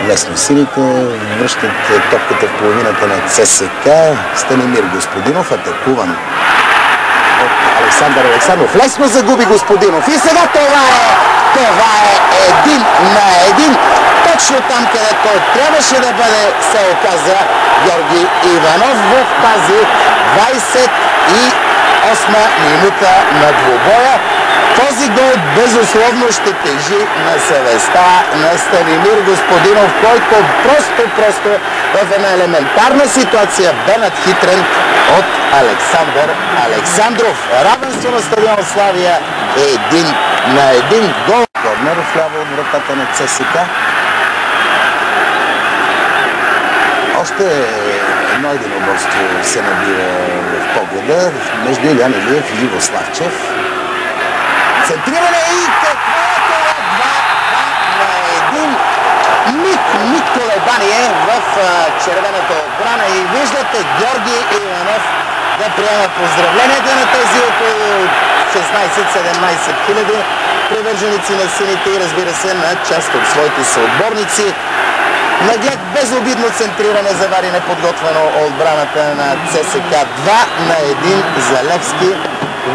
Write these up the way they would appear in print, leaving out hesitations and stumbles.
лесно сините. Връщат топката в половината на ЦСК. Станимир Господинов атакуван от Александър Александров. Лесно загуби Господинов. И сега това е 1-1. Точно там, където трябваше да бъде, се оказа Георги Иванов в тази 28-ма минута на двубоя. Този гол безусловно ще тежи на съвестта на Станимир Господинов, който просто в една елементарна ситуация бе надхитрен от Александър Александров. Равенство на стадион Славия е 1-1 гол. Корнер вляво от вратата на ЦСК. Още едно единоборство се набира в погледа между Илиян Илиев и Иво Славчев. Центриране и какво е това? 2-1. Миг колебание в червената отбрана и виждате Георги Иванов да приема поздравленията на тези около 16-17 хиляди привърженици на сините и разбира се на част от своите съотборници. Наглед безобидно центриране завари неподготвено отбраната на ЦСК. 2-1 за Левски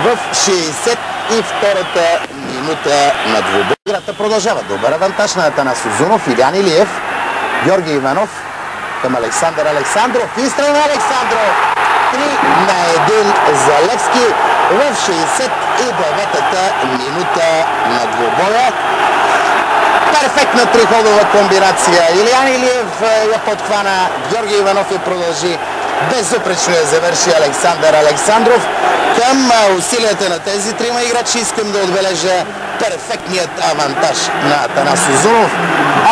в 62-та минута на двубой. Играта продължава. Добър авантаж на Атанас Узунов. Илиян Илиев. Георги Иванов към Александър Александров. Изстрел на Александров. 3-1 за Левски в 69-та минута на двубоя. Перфектна триходова комбинация. Илиян Илиев я подхвана. Георги Иванов я продължи. Безупречно я завърши Александър Александров. Към усилията на тези трима играчи искам да отбележа перфектният авантаж на Атанас Узунов.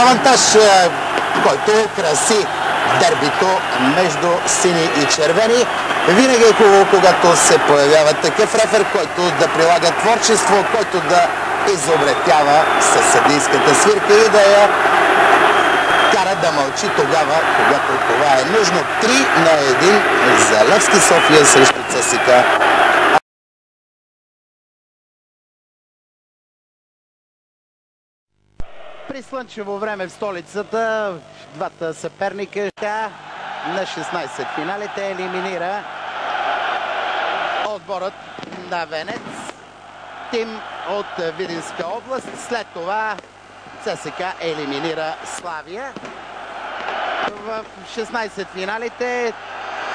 Авантаж, който краси дербито между сини и червени. Винаги е хубаво, когато се появява такъв рефер, който да прилага творчество, който да изобретява със съдийската свирка и да я кара да мълчи тогава, когато това е нужно. 3-1 за Левски София срещу ЦСК. При слънчево време в столицата двата съперника на 16 финалите елиминира отборът на Венец Тим от Видинска област. След това ЦСК елиминира Славия. В 16 финалите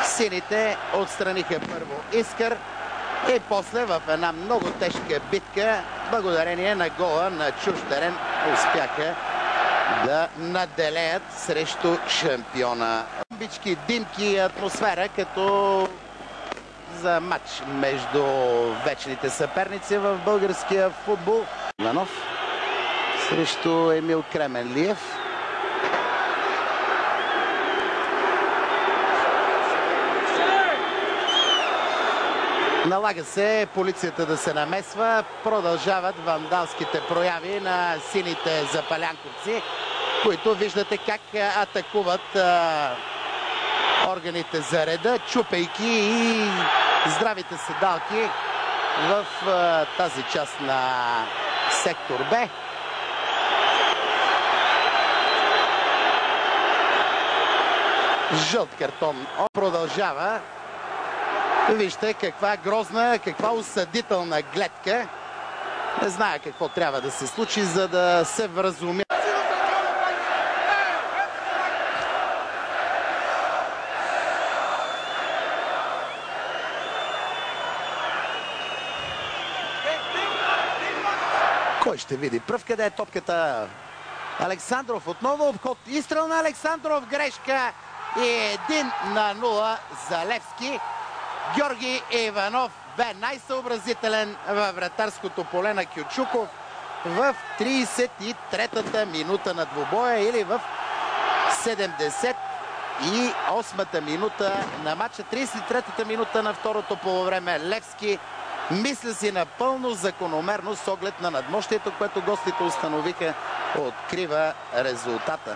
сините отстраниха първо Искър и после в една много тежка битка, благодарение на гола на чужд терен, успяха да наделеят срещу шампиона. Бички, димки, атмосфера като за матч между вечните съперници в българския футбол. Иванов срещу Емил Кременлиев. Налага се полицията да се намесва. Продължават вандалските прояви на сините запалянковци, които виждате как атакуват органите за реда, чупейки и здравите седалки в тази част на сектор Б. Жълт картон продължава. Вижте каква грозна, каква осъдителна гледка. Не зная какво трябва да се случи, за да се вразумя. Кой ще види пръв? Къде е топката? Александров отново обход. Изстрел на Александров. Грешка. И 1-0 за Левски. Георги Иванов бе най-съобразителен във вратарското поле на Кючуков в 33-та минута на двубоя или в 78-та минута на матча. 33-та минута на второто полувреме. Левски мисля си напълно закономерно с оглед на надмощието, което гостите установиха, открива резултата.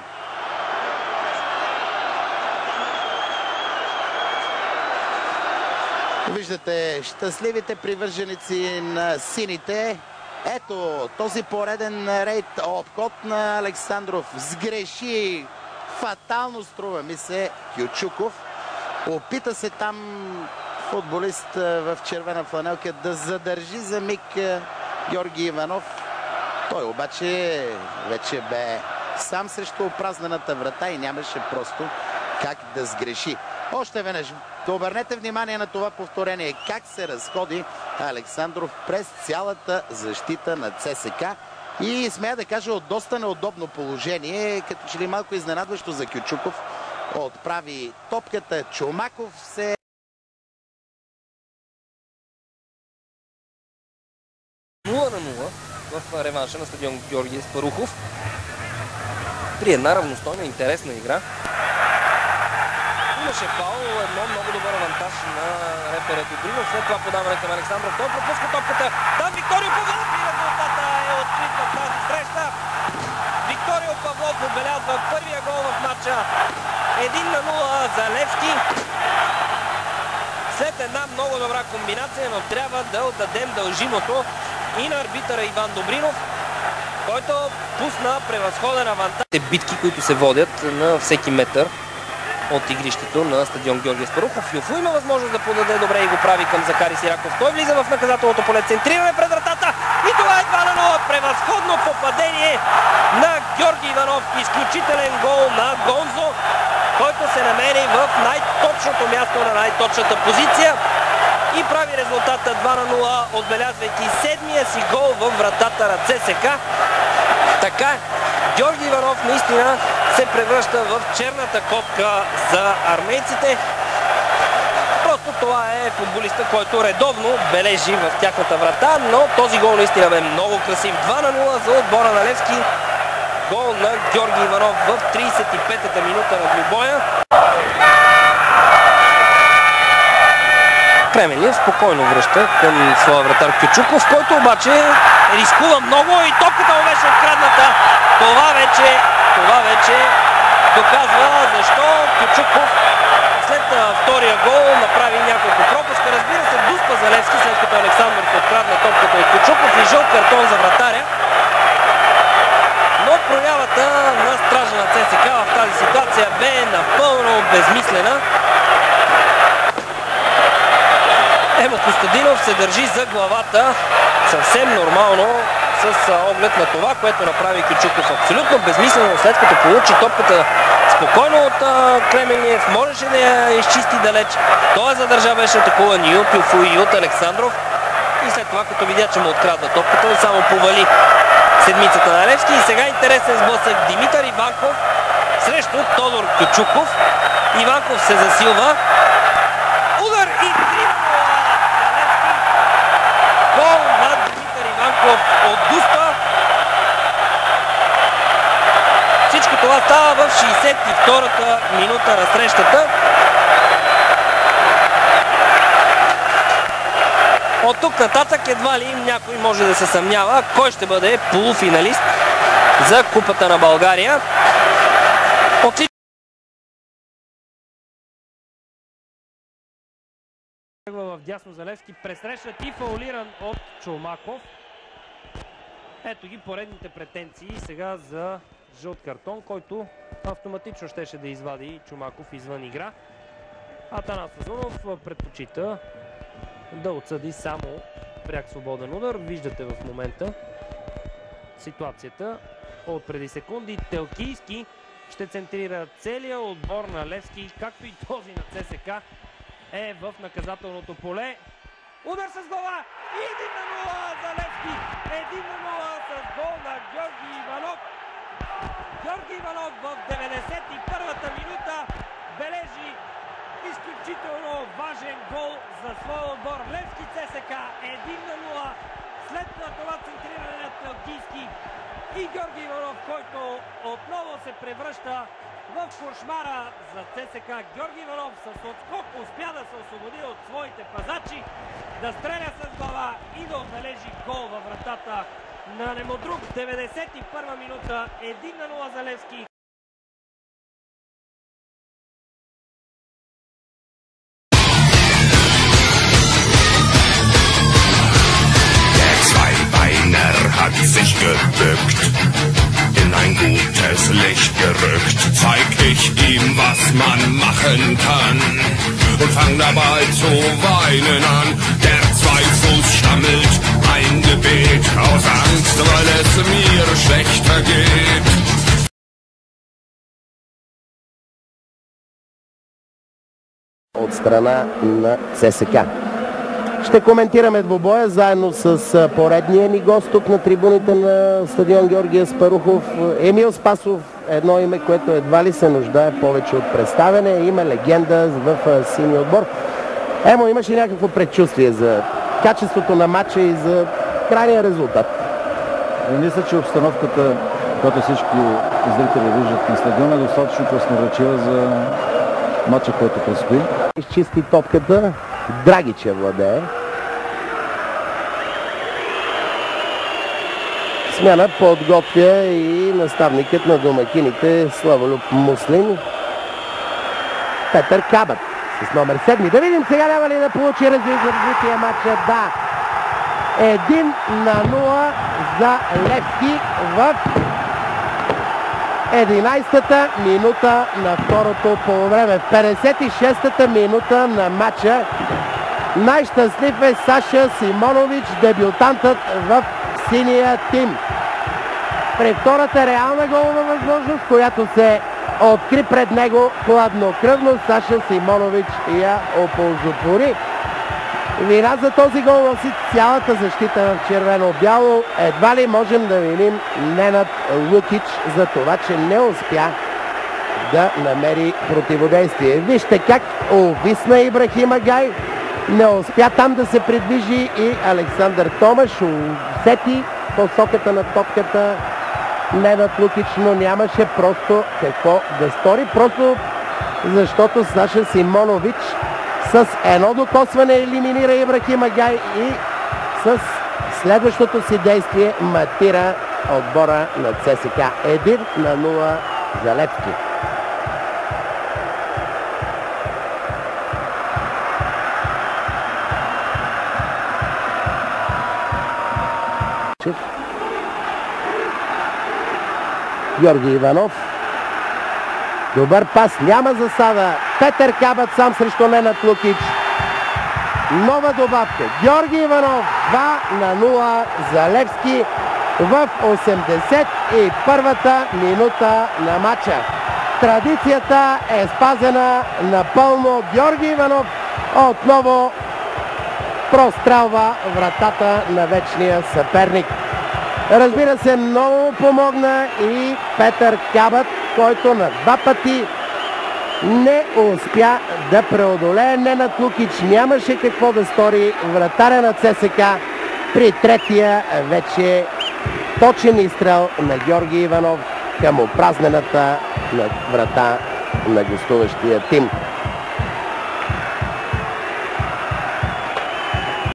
Виждате щастливите привърженици на сините. Ето този пореден рейд обход на Александров. Сгреши фатално, струва ми се, Кючуков. Опита се там футболист в червена фланелка да задържи за миг Георги Иванов. Той обаче вече бе сам срещу опразнената врата и нямаше просто как да сгреши. Още веднъж обърнете внимание на това повторение, как се разходи Александров през цялата защита на ЦСК и смея да кажа от доста неудобно положение, като че ли малко изненадващо за Кючуков. Отправи топката, Чомаков се... В реванша на стадион Георги Спарухов. При една равностойна, интересна игра. Имаше фаул, едно много добър авантаж на реферът Добринов. След това подаване към Александров. Той пропуска топката. Там Викторио Павлов и резултата е открит в тази среща. Викторио Павлов отбелязва първия гол в матча. 1-0 за Левски. След една много добра комбинация, но трябва да отдадем дължимото и на арбитъра Иван Добринов, който пусна превъзходен авантаж. Битки, които се водят на всеки метър от игрището на стадион Георги Спарухов. Юфу има възможност да подаде добре и го прави към Захари Сираков. Той влиза в наказателното поле, центриране пред вратата и това е 2-0. Превъзходно попадение на Георги Иванов. Изключителен гол на Гонзо, който се намери в най-точното място на най-точната позиция и прави резултата 2-0, отбелязвайки седмия си гол във вратата на ЦСК. Така Георги Иванов наистина се превръща в черната котка за армейците. Просто това е футболиста, който редовно бележи в тяхната врата, но този гол наистина бе много красив. 2-0 за отбора на Левски. Гол на Георги Иванов в 35-та минута на двубоя. Кременлиев спокойно връща към своя вратар Кючуков, който обаче рискува много и топката му беше открадната. Това вече доказва защо Кючуков след втория гол направи няколко пропуска. Разбира се, дуспа за Левски, след като Александров открадна топката от Кючуков и жълт картон за вратаря. Но проявата на стража на ЦСК в тази ситуация бе напълно безмислена. Емо Костадинов се държи за главата съвсем нормално с оглед на това, което направи Кючуков. Абсолютно безмислено, след като получи топката спокойно от Кременлиев, можеше да я изчисти далеч. Той задържа, беше атакуван и от Юфу и от Александров. И след това, като видя, че му открадва топката, само повали седмицата на Левски. И сега интересен сблъсък Димитър Иванков срещу Тодор Кючуков. Иванков се засилва. Удар и 3-0 за Левски. Гол на Димитър Иванков от дуспа. Всичко това става в 62-та минута на срещата. От тук нататък едва ли някой може да се съмнява кой ще бъде полуфиналист за Купата на България. В дясно за Левски, пресрещат и фаулиран от Чомаков. Ето ги поредните претенции сега за жълт картон, който автоматично щеше да извади Чомаков извън игра. Атанас Узунов предпочита да отсъди само пряк свободен удар. Виждате в момента ситуацията от преди секунди. Телкийски ще центрира целия отбор на Левски, както и този на ЦСК е в наказателното поле. Удар с глава и 1-0 за Левски. 1-0 с гол на Георги Иванов. Георги Иванов в 91-та минута бележи изключително важен гол за своя отбор. Левски ЦСК 1-0 след това центриране на Телкийски и Георги Иванов, който отново се превръща в кошмара за ЦСК. Георги Иванов с отскок успя да се освободи от своите пазачи, да стреля с глава и да отбележи гол във вратата на немодруг. 91 минута, 1-0 за Левски. Hat sich gebückt, in ein gutes Licht gerückt, zeig ich ihm, was man machen kann. Und fang dabei zu weinen an. Der Zweifuß stammelt ein Gebet aus Angst, weil es mir schlechter geht. От страна на ЦСКА. Ще коментираме двубоя заедно с поредния ни гост тук на трибуните на стадион Георги Аспарухов. Емил Спасов, едно име, което едва ли се нуждае повече от представяне. Име легенда в синия отбор. Емо, имаш ли някакво предчувствие за качеството на матча и за крайния резултат? Мисля, че обстановката, която всички зрители виждат на стадиона, е достатъчно красноречива за матча, който предстои. Изчисти топката. Драгич я владее. Смяна подготвя и наставникът на домакините Славолюб Муслин. Петър Кабът с номер 7. Да видим сега няма ли да получи развитие матча. Да. 1-0 за Левски в 11-та минута на второто полувреме. В 56-та минута на матча най-щастлив е Саша Симонович, дебютантът в синия тим. При втората реална голова възможност, която се откри пред него хладнокръвно, Саша Симонович я оползотвори. Вина за този гол носи цялата защита в червено-бяло. Едва ли можем да виним Ненад Лукич за това, че не успя да намери противодействие. Вижте как увисна Ибрахим Агай. Не успя там да се придвижи и Александър Томаш. Усети посоката на топката Ненад Лукич, но нямаше просто какво да стори. Просто защото Саша Симонович с едно докосване елиминира Ибрахим Агай и с следващото си действие матира отбора на ЦСКА. 1-0 за Левски. Георги Иванов. Добър пас, няма засада. Петър Кабът сам срещу Ненад Лукич. Нова добавка. Георги Иванов 2-0 за Левски в 81-та минута на матча. Традицията е спазена напълно. Георги Иванов отново прострелва вратата на вечния съперник. Разбира се, много помогна и Петър Кабът, който на два пъти не успя да преодолее Ненад Лукич. Нямаше какво да стори вратаря на ЦСКА при третия вече точен изстрел на Георги Иванов към опразнената врата на гостуващия тим.